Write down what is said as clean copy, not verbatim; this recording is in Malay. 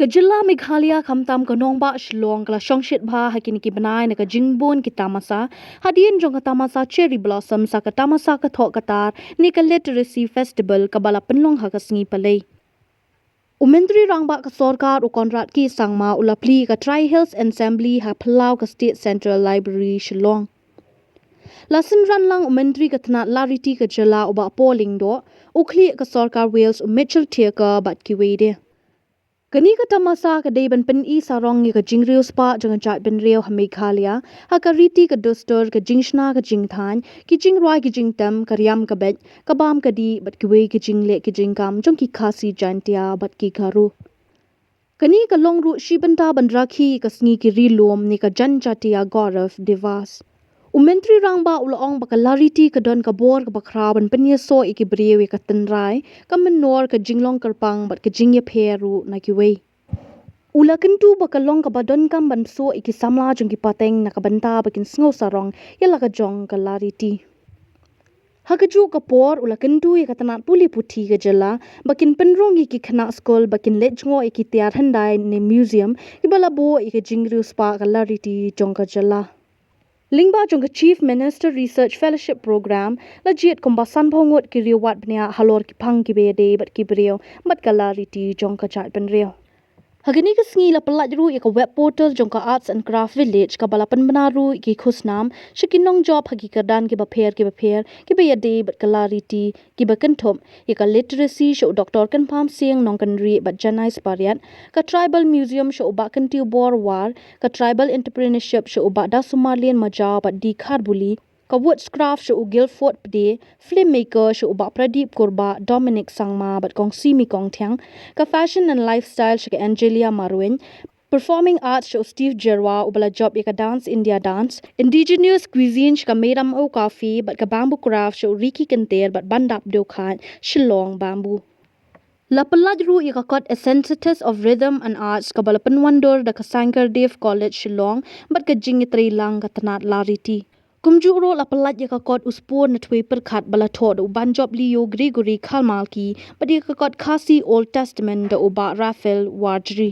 Kejela Meghalaya kamtam kanong ba Shillong kala Shongshit bha hakini ki banai na ka jingbon ki Tamasa hadien jong ka Tamasa cherry blossom sa ka Tamasa ka thok katar ni ka literacy festival ka bala penlong ha ka sngi palai Umentri rangba ka sorkar u Conrad ki sangma ula Plie ka Tri Hills Ensemble ha Plie ka State Central Library Shillong Lasin ran lang umentri ka tna lariti ka jela uba polling do ukli ka sorkar Wales Mitchell Tiaka bat ki wede Kani ka Tamasa ka dayban pen I sarong ni ka jingriu spa jangan jat ben reo ha Meghalaya ha ka riti ka duster ka jingshna ka jingthan ki jingroi ki jingtam ka riam ka bet ka bam ka di bat ki wei ki jingle ki jingkam jong ki khasi jantia bat ki garu Kani ka longru shibanta ban rakhi ka sngi ki rilom ni ka jan chatia Gaurav Devas Umentri rangba ulaong baka lariti ka don ka bor ka bakra ban penya so iki brewe ka tenrai ka menor ka jinglong karpang bat ka jingya peru na ki wei Ula kentu baka long ka badon kam ban so iki samla jong ki pateng na ka banta bakin sngo sarong yala ka jong ka lariti Hakaju ka por ula kentu ya ka tanat puli puthi ka jela bakin penrong iki khana skol bakin lejngo iki tiar handai ne museum ki balabo iki jingru spa ka lariti jong ka jela Lingba jong Chief Minister Research Fellowship Program lajiet kombasan bhongot ki riwat bnia halor ki phang ki bede bat ki brio bat kalariti jong ka chat ben rio Hagini ka sngi la palajru ya ka web portal jong ka Arts and Craft Village ka balapan benaru ki khusnam shikinong job hagi kardan ki bapher ki bayade bat kalariti ki bakanthom ya ka literacy show Dr. Kanpam Singh nong kan ri bat janai spariat ka tribal museum show ba kan tiu bor war ka tribal entrepreneurship show ba da Somalian majaw bat di kharbuli ka woodscraft show Guildford pde filmmaker show ba Pradeep Korba Dominic Sangma bat kong simi kong thiang ka fashion and lifestyle show Angelia Marwin Performing arts show Steve Jerwa ubala job ya ka dance India dance indigenous cuisine ka Madam O coffee bat ka bamboo craft show Ricky Kenter bat bandap do khan Shillong bamboo La palajru ya ka kot a synthesis of rhythm and arts ka balapan wandor da ka Sankar Dev College Shillong bat ka jingitri lang ka tanat lariti Kumjuro la palat ya ka kot uspor na twe perkhat bala thod u banjob Leo Gregory Khalmalki but ya ka kot Khasi Old Testament da uba Raphael Wardri